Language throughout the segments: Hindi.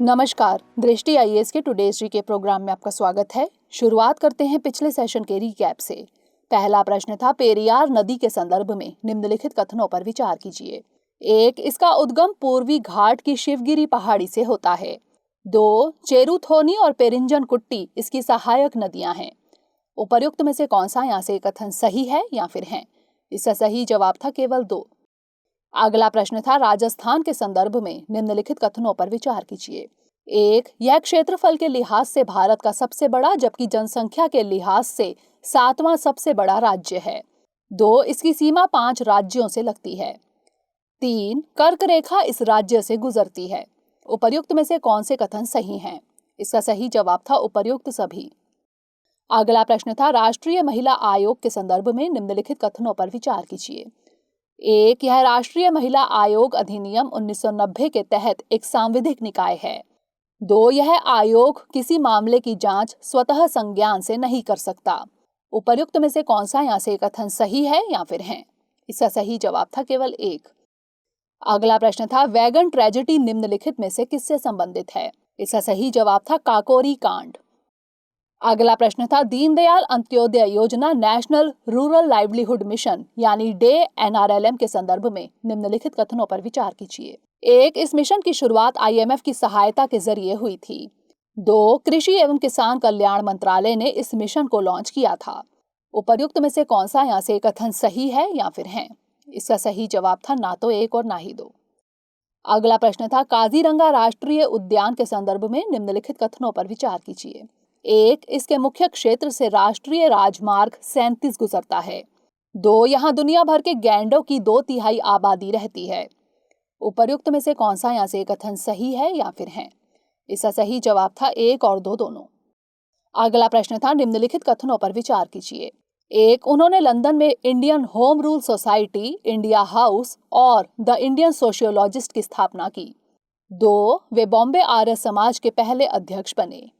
नमस्कार, दृष्टि आईएएस के टुडे हिस्ट्री के प्रोग्राम में आपका स्वागत है। शुरुआत करते हैं पिछले सेशन के रिकैप से। पहला प्रश्न था, पेरियार नदी के संदर्भ में निम्नलिखित कथनों पर विचार कीजिए। 1. इसका उद्गम पूर्वी घाट की शिवगिरी पहाड़ी से होता है। 2. चेरुथोनी और पेरिंजन कुट्टी इसकी सहायक नदियां हैं। उपर्युक्त में से कौन सा यहाँ से कथन सही है या फिर है? इसका सही जवाब था केवल 2। अगला प्रश्न था, राजस्थान के संदर्भ में निम्नलिखित कथनों पर विचार कीजिए। 1. यह क्षेत्रफल के लिहाज से भारत का सबसे बड़ा जबकि जनसंख्या के लिहाज से 7वां सबसे बड़ा राज्य है। 2. इसकी सीमा 5 राज्यों से लगती है। 3. कर्क रेखा इस राज्य से गुजरती है। उपर्युक्त में से कौन से कथन सही हैं? इसका सही जवाब था उपर्युक्त सभी। अगला प्रश्न था, राष्ट्रीय महिला आयोग के संदर्भ में निम्नलिखित कथनों पर विचार कीजिए। 1. यह राष्ट्रीय महिला आयोग अधिनियम 1990 के तहत एक सांविधिक निकाय है। 2. यह आयोग किसी मामले की जांच स्वतः संज्ञान से नहीं कर सकता। उपर्युक्त में से कौन सा यहाँ से कथन सही है या फिर है? इसका सही जवाब था केवल 1। अगला प्रश्न था, वैगन ट्रेजेडी निम्नलिखित में से किससे संबंधित है? इसका सही जवाब था काकोरी कांड। अगला प्रश्न था, दीनदयाल अंत्योदय योजना नेशनल रूरल लाइवलीहुड मिशन यानी डे NRLM के संदर्भ में निम्नलिखित कथनों पर विचार कीजिए। 1. इस मिशन की शुरुआत IMF की सहायता के जरिए हुई थी। 2. कृषि एवं किसान कल्याण मंत्रालय ने इस मिशन को लॉन्च किया था। उपर्युक्त में से कौन सा यहाँ से कथन सही है या फिर है? इसका सही जवाब था ना तो 1 और ना ही 2। अगला प्रश्न था, काजीरंगा राष्ट्रीय उद्यान के संदर्भ में निम्नलिखित कथनों पर विचार कीजिए। 1. इसके मुख्य क्षेत्र से राष्ट्रीय राजमार्ग 37 गुजरता है। 2. यहाँ दुनिया भर के गैंडों की 2/3 आबादी रहती है। उपर्युक्त में से कौन सा यहाँ से कथन सही है या फिर है? इसका सही जवाब था 1 और 2 दोनों। अगला प्रश्न था, निम्नलिखित कथनों पर विचार कीजिए। 1. उन्होंने लंदन में Indian home rule society, India house और द इंडियन सोशियोलॉजिस्ट की स्थापना की। 2. वे बॉम्बे आर्य समाज के पहले अध्यक्ष बने।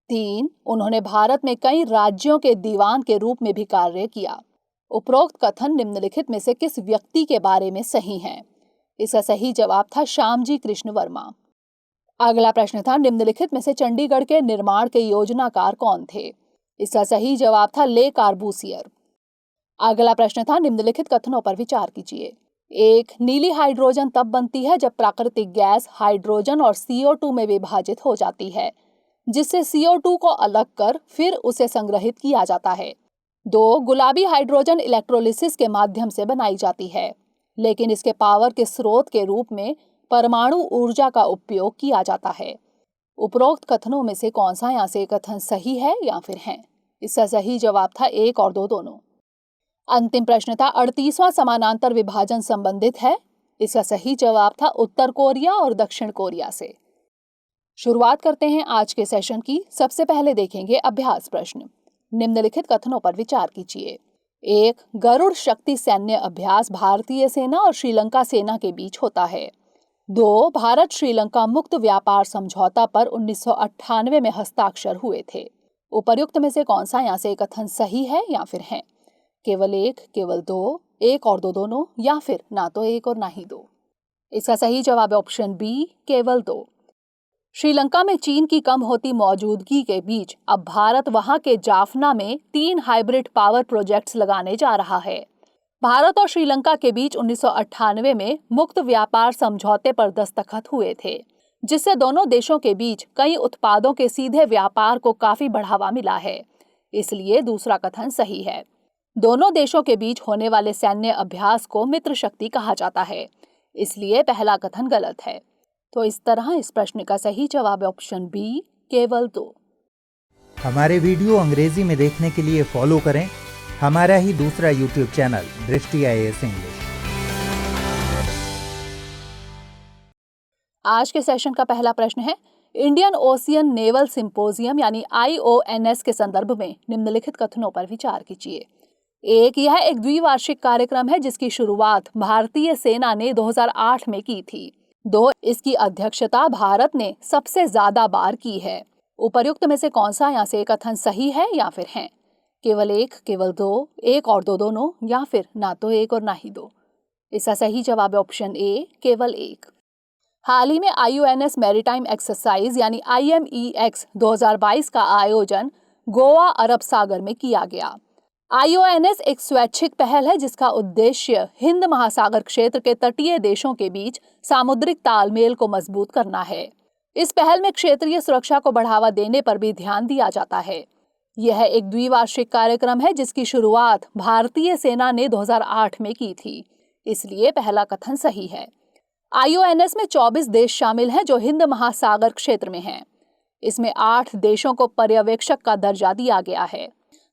3. उन्होंने भारत में कई राज्यों के दीवान के रूप में भी कार्य किया। उपरोक्त कथन निम्नलिखित में से किस व्यक्ति के बारे में सही हैं? इसका सही जवाब था श्यामजी कृष्ण वर्मा। अगला प्रश्न था, निम्नलिखित में से चंडीगढ़ के निर्माण के योजनाकार कौन थे? इसका सही जवाब था ले कार्बूसियर। अगला प्रश्न था, निम्नलिखित कथनों पर विचार कीजिए। 1. नीली हाइड्रोजन तब बनती है जब प्राकृतिक गैस हाइड्रोजन और CO2 में विभाजित हो जाती है, जिससे CO2 को अलग कर फिर उसे संग्रहित किया जाता है। 2. गुलाबी हाइड्रोजन इलेक्ट्रोलिसिस के माध्यम से बनाई जाती है, लेकिन इसके पावर के स्रोत के रूप में परमाणु ऊर्जा का उपयोग किया जाता है। उपरोक्त कथनों में से कौन सा यहाँ से कथन सही है या फिर है? इसका सही जवाब था 1 और 2 दोनों। अंतिम प्रश्न था, 38वां समानांतर विभाजन संबंधित है। इसका सही जवाब था उत्तर कोरिया और दक्षिण कोरिया से। शुरुआत करते हैं आज के सेशन की। सबसे पहले देखेंगे अभ्यास प्रश्न। निम्नलिखित कथनों पर विचार कीजिए। 1. गरुड़ शक्ति सैन्य अभ्यास भारतीय सेना और श्रीलंका सेना के बीच होता है। 2. भारत श्रीलंका मुक्त व्यापार समझौता पर 1998 में हस्ताक्षर हुए थे। उपर्युक्त में से कौन सा यहाँ से कथन सही है या फिर है? केवल 1, केवल 2, 1 और 2 दोनों, या फिर ना तो 1 और ना ही 2? इसका सही जवाब है ऑप्शन बी, केवल 2। श्रीलंका में चीन की कम होती मौजूदगी के बीच अब भारत वहां के जाफना में 3 हाइब्रिड पावर प्रोजेक्ट्स लगाने जा रहा है। भारत और श्रीलंका के बीच 1998 में मुक्त व्यापार समझौते पर दस्तखत हुए थे, जिससे दोनों देशों के बीच कई उत्पादों के सीधे व्यापार को काफी बढ़ावा मिला है। इसलिए दूसरा कथन सही है। दोनों देशों के बीच होने वाले सैन्य अभ्यास को मित्र शक्ति कहा जाता है, इसलिए पहला कथन गलत है। तो इस तरह इस प्रश्न का सही जवाब है ऑप्शन बी, केवल 2। हमारे वीडियो अंग्रेजी में देखने के लिए फॉलो करें हमारा ही दूसरा यूट्यूब चैनल दृष्टि IAS इंग्लिश। आज के सेशन का पहला प्रश्न है, इंडियन ओशियन नेवल सिंपोजियम यानी IONS के संदर्भ में निम्नलिखित कथनों पर विचार कीजिए। 1. यह एक द्विवार्षिक कार्यक्रम है जिसकी शुरुआत भारतीय सेना ने 2008 में की थी। 2. इसकी अध्यक्षता भारत ने सबसे ज्यादा बार की है। उपर्युक्त में से कौन सा यहाँ से कथन सही है या फिर है? केवल 1, केवल 2, 1 और 2 दोनों, या फिर ना तो 1 और ना ही 2? इसका सही जवाब है ऑप्शन ए, केवल 1। हाल ही में IUNS मैरीटाइम एक्सरसाइज यानी IMEX 2022 का आयोजन गोवा अरब सागर में किया गया। IUNS एक स्वैच्छिक पहल है जिसका उद्देश्य हिंद महासागर क्षेत्र के तटीय देशों के बीच सामुद्रिक तालमेल को मजबूत करना है। इस पहल में क्षेत्रीय सुरक्षा को बढ़ावा देने पर भी ध्यान दिया जाता है। यह एक द्विवार्षिक कार्यक्रम है जिसकी शुरुआत भारतीय सेना ने 2008 में की थी, इसलिए पहला कथन सही है। IUNS में 24 देश शामिल हैं जो हिंद महासागर क्षेत्र में हैं। इसमें 8 देशों को पर्यवेक्षक का दर्जा दिया गया है।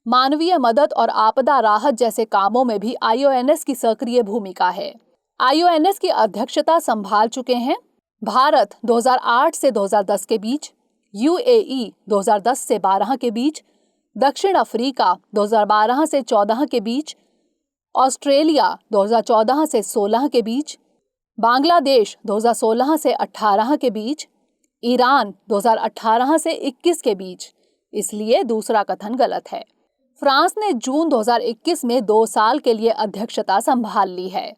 मानवीय मदद और आपदा राहत जैसे कामों में भी IUNS की सक्रिय भूमिका है। IUNS की अध्यक्षता संभाल चुके हैं भारत 2008 से 2010 के बीच, UAE 2010 से 12 के बीच, दक्षिण अफ्रीका 2012 से 14 के बीच, ऑस्ट्रेलिया 2014 से 16 के बीच, बांग्लादेश 2016 से 18 के बीच, ईरान 2018 से 21 के बीच, इसलिए दूसरा कथन गलत है। फ्रांस ने जून 2021 में 2 साल के लिए अध्यक्षता संभाल ली है।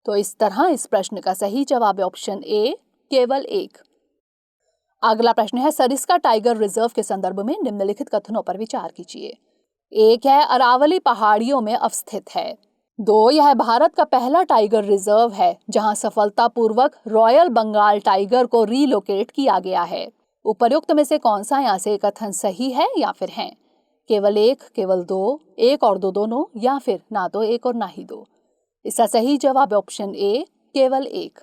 तो इस तरह इस प्रश्न का सही जवाब है ऑप्शन ए, केवल 1। अगला प्रश्न है सरिस्का टाइगर रिजर्व के संदर्भ में निम्नलिखित कथनों पर विचार कीजिए। 1 है अरावली पहाड़ियों में अवस्थित है। 2 यह भारत का पहला टाइगर रिजर्व है जहां सफलतापूर्वक रॉयल बंगाल टाइगर को रीलोकेट किया गया है। उपर्युक्त में से कौन सा यहाँ से कथन सही है या फिर है? केवल 1, केवल 2, 1 और 2 दोनों, या फिर ना तो 1 और ना ही 2। इसका सही जवाब है ऑप्शन ए, केवल 1।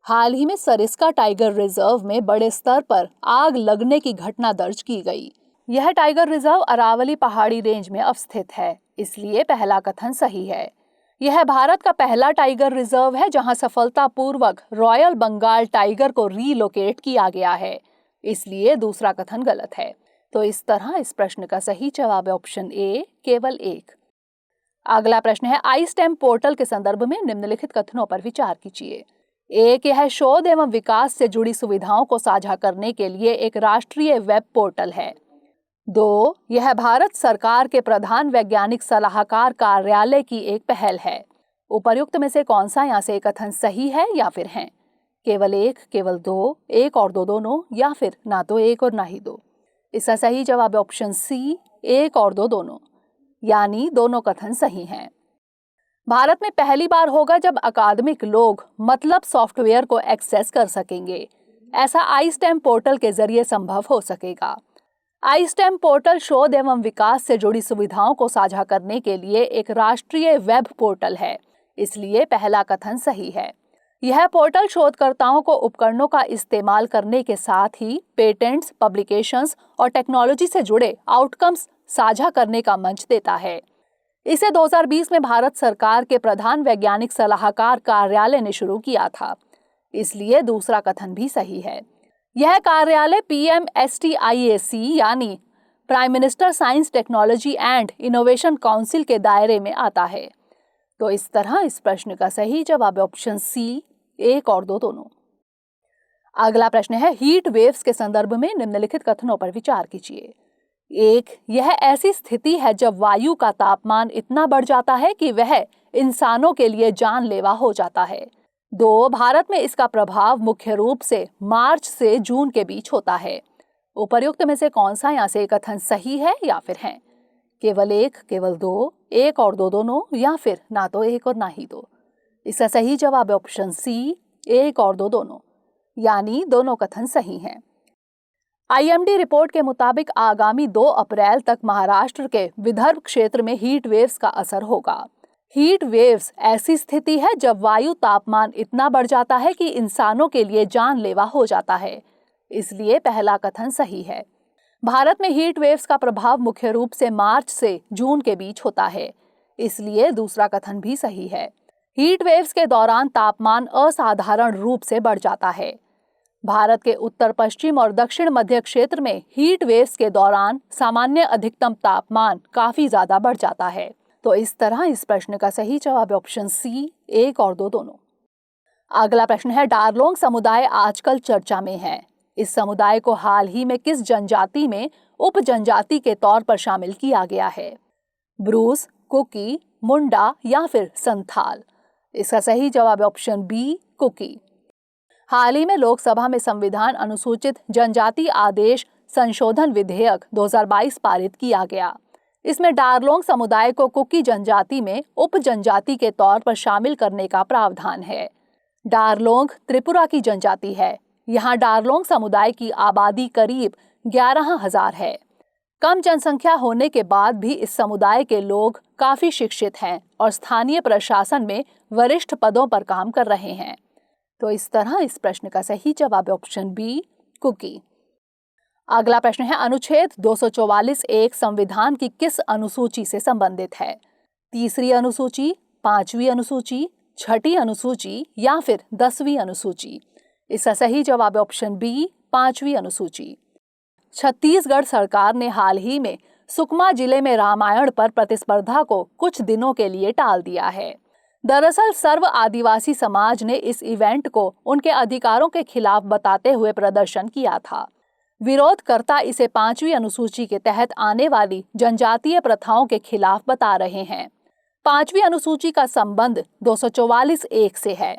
हाल ही में सरिस्का टाइगर रिजर्व में बड़े स्तर पर आग लगने की घटना दर्ज की गई। यह टाइगर रिजर्व अरावली पहाड़ी रेंज में अवस्थित है, इसलिए पहला कथन सही है। यह भारत का पहला टाइगर रिजर्व है जहां सफलतापूर्वक रॉयल बंगाल टाइगर को रीलोकेट किया गया है, इसलिए दूसरा कथन गलत है। तो इस तरह इस प्रश्न का सही जवाब है ऑप्शन ए, केवल 1। अगला प्रश्न है iSTEM पोर्टल के संदर्भ में निम्नलिखित कथनों पर विचार कीजिए। 1 यह शोध एवं विकास से जुड़ी सुविधाओं को साझा करने के लिए एक राष्ट्रीय वेब पोर्टल है। 2 यह भारत सरकार के प्रधान वैज्ञानिक सलाहकार कार्यालय की एक पहल है। उपर्युक्त में से कौन सा यहाँ से कथन सही है या फिर है? केवल 1, केवल 2, 1 और 2 दोनों, या फिर ना तो 1 और ना ही 2। इसका सही जवाब है ऑप्शन सी, 1 और 2 दोनों, यानी दोनों कथन सही हैं। भारत में पहली बार होगा जब अकादमिक लोग मतलब सॉफ्टवेयर को एक्सेस कर सकेंगे। ऐसा iSTEM पोर्टल के जरिए संभव हो सकेगा। iSTEM पोर्टल शोध एवं विकास से जुड़ी सुविधाओं को साझा करने के लिए एक राष्ट्रीय वेब पोर्टल है, इसलिए पहला कथन सही है। यह पोर्टल शोधकर्ताओं को उपकरणों का इस्तेमाल करने के साथ ही पेटेंट्स, पब्लिकेशंस और टेक्नोलॉजी से जुड़े आउटकम्स साझा करने का मंच देता है। इसे 2020 में भारत सरकार के प्रधान वैज्ञानिक सलाहकार कार्यालय ने शुरू किया था, इसलिए दूसरा कथन भी सही है। यह कार्यालय PMSTIAC यानी prime minister science technology and innovation council के दायरे में आता है। तो इस तरह इस प्रश्न का सही जवाब है ऑप्शन सी, 1 और 2 दोनों। अगला प्रश्न है हीट वेव्स के संदर्भ में निम्नलिखित कथनों पर विचार कीजिए। 1 यह ऐसी स्थिति है जब वायु का तापमान इतना बढ़ जाता है कि वह इंसानों के लिए जानलेवा हो जाता है। 2 भारत में इसका प्रभाव मुख्य रूप से मार्च से जून के बीच होता है। उपर्युक्त में से कौन सा यहाँ से कथन सही है या फिर है? केवल 1, केवल 2, 1 और 2 दोनों, या फिर ना तो 1 और ना ही 2। इसका सही जवाब है ऑप्शन सी, 1 और 2 दोनों, यानी दोनों कथन सही हैं। IMD रिपोर्ट के मुताबिक आगामी 2 अप्रैल तक महाराष्ट्र के विदर्भ क्षेत्र में हीट वेव्स का असर होगा। हीट वेव्स ऐसी स्थिति है जब वायु तापमान इतना बढ़ जाता है कि इंसानों के लिए जानलेवा हो जाता है, इसलिए पहला कथन सही है। भारत में हीट वेव्स का प्रभाव मुख्य रूप से मार्च से जून के बीच होता है, इसलिए दूसरा कथन भी सही है। हीट वेव्स के दौरान तापमान असाधारण रूप से बढ़ जाता है। भारत के उत्तर पश्चिम और दक्षिण मध्य क्षेत्र में हीट वेव्स के दौरान सामान्य अधिकतम तापमान काफी ज्यादा बढ़ जाता है। तो इस तरह इस प्रश्न का सही जवाब है ऑप्शन सी, 1 और 2 दोनों। अगला प्रश्न है डारलोंग समुदाय आजकल चर्चा में है। इस समुदाय को हाल ही में किस जनजाति में उप जनजाति के तौर पर शामिल किया गया है? ब्रूस, कुकी, मुंडा या फिर संथाल? इसका सही जवाब है ऑप्शन बी, कुकी। हाल ही में लोकसभा में संविधान अनुसूचित जनजाति आदेश संशोधन विधेयक 2022 पारित किया गया। इसमें डारलोंग समुदाय को कुकी जनजाति में उप जनजाति के तौर पर शामिल करने का प्रावधान है। डारलोंग त्रिपुरा की जनजाति है। यहाँ डारलोंग समुदाय की आबादी करीब 11,000 है। कम जनसंख्या होने के बाद भी इस समुदाय के लोग काफी शिक्षित हैं और स्थानीय प्रशासन में वरिष्ठ पदों पर काम कर रहे हैं। तो इस तरह इस प्रश्न का सही जवाब है ऑप्शन बी, कुकी। अगला प्रश्न है, अनुच्छेद 244(1) संविधान की किस अनुसूची से संबंधित है? तीसरी अनुसूची, पांचवी अनुसूची, छठी अनुसूची या फिर 10वीं अनुसूची? इसका सही जवाब है ऑप्शन बी, पांचवी अनुसूची। छत्तीसगढ़ सरकार ने हाल ही में सुकमा जिले में रामायण पर प्रतिस्पर्धा को कुछ दिनों के लिए टाल दिया है। दरअसल सर्व आदिवासी समाज ने इस इवेंट को उनके अधिकारों के खिलाफ बताते हुए प्रदर्शन किया था। विरोधकर्ता इसे पांचवी अनुसूची के तहत आने वाली जनजातीय प्रथाओं के खिलाफ बता रहे हैं। पांचवी अनुसूची का संबंध 244(1) से है।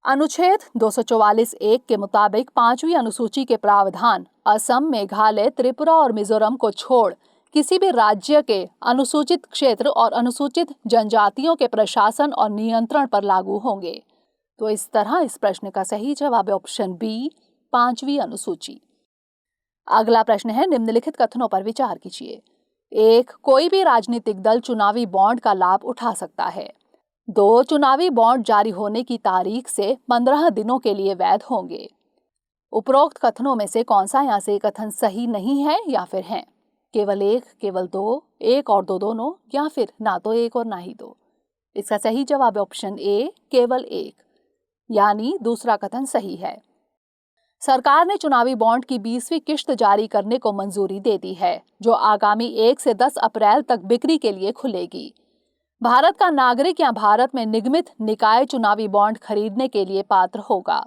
अनुच्छेद 244(1) के मुताबिक पांचवी अनुसूची के प्रावधान असम, मेघालय, त्रिपुरा और मिजोरम को छोड़ किसी भी राज्य के अनुसूचित क्षेत्र और अनुसूचित जनजातियों के प्रशासन और नियंत्रण पर लागू होंगे। तो इस तरह इस प्रश्न का सही जवाब है ऑप्शन बी, पांचवी अनुसूची। अगला प्रश्न है, निम्नलिखित कथनों पर विचार कीजिए। 1. कोई भी राजनीतिक दल चुनावी बॉन्ड का लाभ उठा सकता है। 2. चुनावी बॉन्ड जारी होने की तारीख से 15 दिनों के लिए वैध होंगे। उपरोक्त कथनों में से कौन सा यहाँ से कथन सही नहीं है या फिर है? केवल 1, केवल 2, 1 और 2 दोनों या फिर ना तो 1 और ना ही 2? इसका सही जवाब है ऑप्शन ए, केवल 1, यानी दूसरा कथन सही है। सरकार ने चुनावी बॉन्ड की 20वीं किश्त जारी करने को मंजूरी दे दी है, जो आगामी 1 से 10 अप्रैल तक बिक्री के लिए खुलेगी। भारत का नागरिक या भारत में निगमित निकाय चुनावी बॉन्ड खरीदने के लिए पात्र होगा।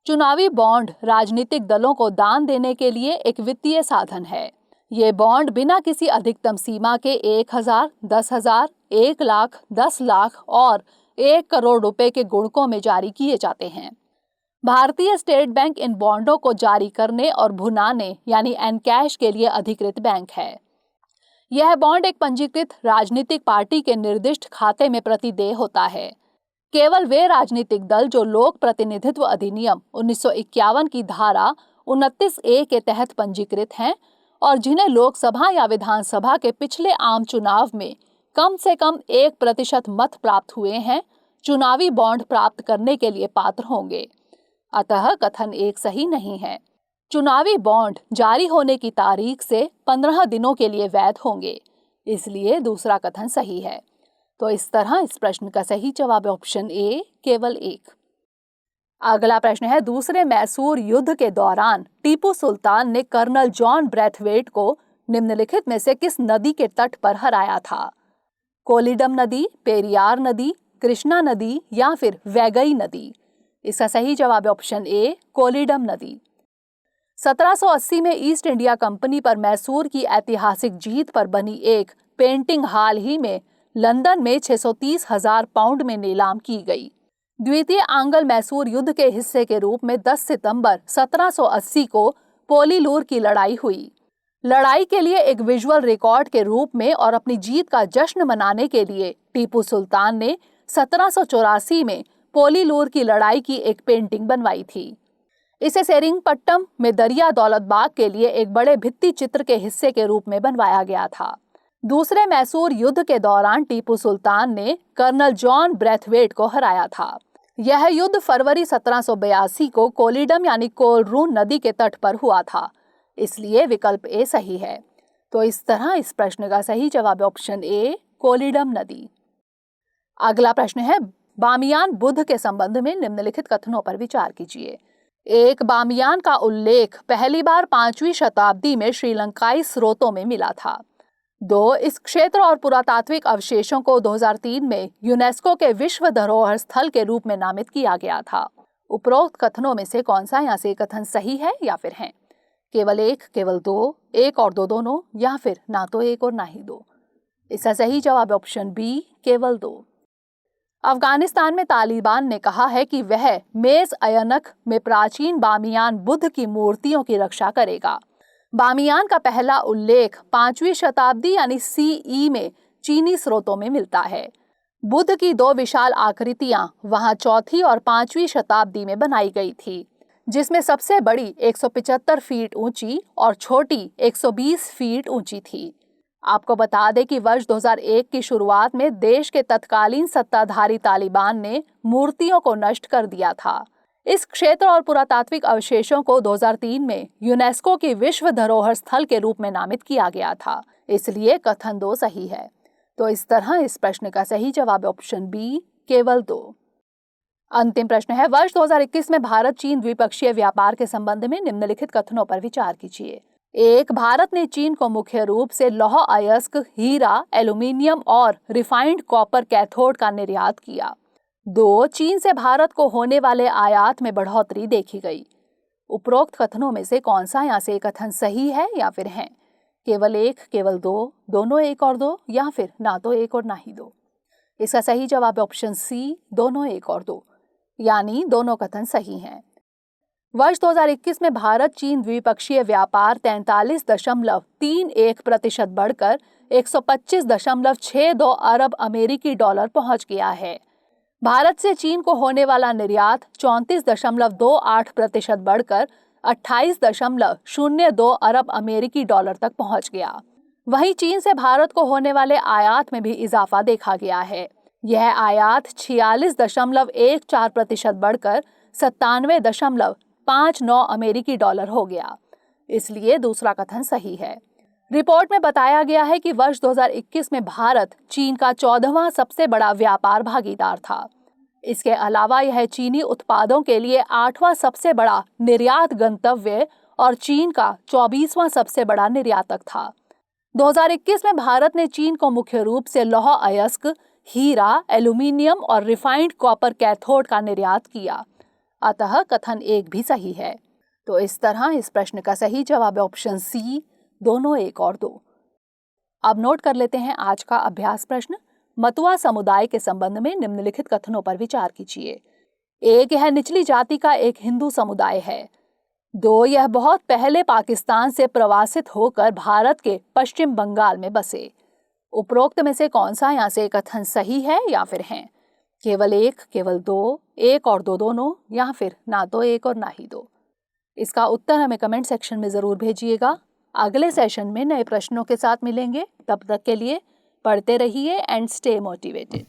चुनावी बॉन्ड राजनीतिक दलों को दान देने के लिए एक वित्तीय साधन है। ये बॉन्ड बिना किसी अधिकतम सीमा के 1,000, 10,000, 1 लाख, 10 लाख और 1 करोड़ रुपए के गुणकों में जारी किए जाते हैं। भारतीय स्टेट बैंक इन बॉन्डों को जारी करने और भुनाने यानी एनकैश के लिए अधिकृत बैंक है। यह बॉन्ड एक पंजीकृत राजनीतिक पार्टी के निर्दिष्ट खाते में प्रतिदेय होता है। केवल वे राजनीतिक दल जो लोक प्रतिनिधित्व अधिनियम 1951 की धारा 29A के तहत पंजीकृत हैं और जिन्हें लोकसभा या विधानसभा के पिछले आम चुनाव में कम से कम 1% मत प्राप्त हुए हैं, चुनावी बॉन्ड प्राप्त करने के लिए पात्र होंगे। अतः कथन 1 सही नहीं है। चुनावी बॉन्ड जारी होने की तारीख से 15 दिनों के लिए वैध होंगे, इसलिए दूसरा कथन सही है। तो इस तरह इस प्रश्न का सही जवाब है ऑप्शन ए, केवल 1। अगला प्रश्न है, दूसरे मैसूर युद्ध के दौरान टीपू सुल्तान ने कर्नल जॉन ब्रैथवेट को निम्नलिखित में से किस नदी के तट पर हराया था? कोलिडम नदी, पेरियार नदी, कृष्णा नदी या फिर वैगई नदी? इसका सही जवाब है ऑप्शन ए, कोलिडम नदी। 1780 में ईस्ट इंडिया कंपनी पर मैसूर की ऐतिहासिक जीत पर बनी एक पेंटिंग हाल ही में लंदन में 630,000 पाउंड में नीलाम की गई। द्वितीय आंग्ल मैसूर युद्ध के हिस्से के रूप में 10 सितंबर 1780 को पोलीलूर की लड़ाई हुई। लड़ाई के लिए एक विजुअल रिकॉर्ड के रूप में और अपनी जीत का जश्न मनाने के लिए टीपू सुल्तान ने 1784 में पोलीलूर की लड़ाई की एक पेंटिंग बनवाई थी। इसे सेरिंगपट्टम में दरिया दौलत बाग के लिए एक बड़े भित्ति चित्र के हिस्से के रूप में बनवाया गया था। दूसरे मैसूर युद्ध के दौरान टीपू सुल्तान ने कर्नल जॉन ब्रैथवेट को हराया था। यह युद्ध फरवरी 1782 को कोलिडम यानी कोलरून नदी के तट पर हुआ था, इसलिए विकल्प ए सही है। तो इस तरह इस प्रश्न का सही जवाब ऑप्शन ए, कोलिडम नदी। अगला प्रश्न है, बामियान बुद्ध के संबंध में निम्नलिखित कथनों पर विचार कीजिए। 1. बामियान का उल्लेख पहली बार 5वीं शताब्दी में श्रीलंकाई स्रोतों में मिला था। 2. इस क्षेत्र और पुरातात्विक अवशेषों को 2003 में यूनेस्को के विश्व धरोहर स्थल के रूप में नामित किया गया था। उपरोक्त कथनों में से कौन सा यहाँ से कथन सही है या फिर है? केवल 1, केवल 2, 1 और 2 दोनों या फिर ना तो 1 और ना ही 2? इसका सही जवाब ऑप्शन बी, केवल 2। अफगानिस्तान में तालिबान ने कहा है कि वह मेज अयनक में प्राचीन बामियान बुद्ध की मूर्तियों की रक्षा करेगा। बामियान का पहला उल्लेख 5वीं शताब्दी यानी CE में चीनी स्रोतों में मिलता है। बुद्ध की 2 विशाल आकृतियां वहां 4वीं और 5वीं शताब्दी में बनाई गई थी, जिसमें सबसे बड़ी 175 फीट ऊंची और छोटी 120 फीट ऊंची थी। आपको बता दें कि वर्ष 2001 की शुरुआत में देश के तत्कालीन सत्ताधारी तालिबान ने मूर्तियों को नष्ट कर दिया था। इस क्षेत्र और पुरातात्विक अवशेषों को 2003 में यूनेस्को की विश्व धरोहर स्थल के रूप में नामित किया गया था, इसलिए कथन 2 सही है। तो इस तरह इस प्रश्न का सही जवाब ऑप्शन बी, केवल 2। अंतिम प्रश्न है, वर्ष 2021 में भारत चीन द्विपक्षीय व्यापार के संबंध में निम्नलिखित कथनों पर विचार कीजिए। 1. भारत ने चीन को मुख्य रूप से लौह अयस्क, हीरा, एल्यूमीनियम और रिफाइंड कॉपर कैथोड का निर्यात किया। 2. चीन से भारत को होने वाले आयात में बढ़ोतरी देखी गई। उपरोक्त कथनों में से कौन सा यहाँ से कथन सही है या फिर है? केवल 1, केवल 2, दोनों 1 और 2, या फिर ना तो 1 और ना ही 2? इसका सही जवाब ऑप्शन सी, दोनों 1 और 2, यानी दोनों कथन सही हैं। वर्ष 2021 में भारत चीन द्विपक्षीय व्यापार 43.31% बढ़कर 125.62 अरब अमेरिकी डॉलर पहुंच गया है। भारत से चीन को होने वाला निर्यात 34.28% बढ़कर 28.02 अरब अमेरिकी डॉलर तक पहुंच गया। वहीं चीन से भारत को होने वाले आयात में भी इजाफा देखा गया है। यह आयात 46.14% बढ़कर 97.59 अमेरिकी डॉलर हो गया, इसलिए दूसरा कथन सही है। रिपोर्ट में बताया गया है कि वर्ष 2021 में भारत चीन का 14वां सबसे बड़ा व्यापार भागीदार था। इसके अलावा यह चीनी उत्पादों के लिए 8वां सबसे बड़ा निर्यात गंतव्य और चीन का 24वां सबसे बड़ा निर्यातक था। 2021 में भारत ने चीन को मुख्य रूप से लौह अयस्क, हीरा, एल्यूमीनियम और रिफाइंड कॉपर कैथोड का निर्यात किया, अतः कथन 1 भी सही है। तो इस तरह इस प्रश्न का सही जवाब है ऑप्शन सी, दोनों 1 और 2। अब नोट कर लेते हैं आज का अभ्यास प्रश्न। मतुआ समुदाय के संबंध में निम्नलिखित कथनों पर विचार कीजिए। 1. यह निचली जाति का एक हिंदू समुदाय है। 2. यह बहुत पहले पाकिस्तान से प्रवासित होकर भारत के पश्चिम बंगाल में बसे। उपरोक्त में से कौन सा यहाँ से कथन सही है या फिर है? केवल 1, केवल 2, 1 और 2 दोनों, या फिर ना तो 1 और ना ही 2? इसका उत्तर हमें कमेंट सेक्शन में जरूर भेजिएगा। अगले सेशन में नए प्रश्नों के साथ मिलेंगे। तब तक के लिए पढ़ते रहिए एंड स्टे मोटिवेटेड।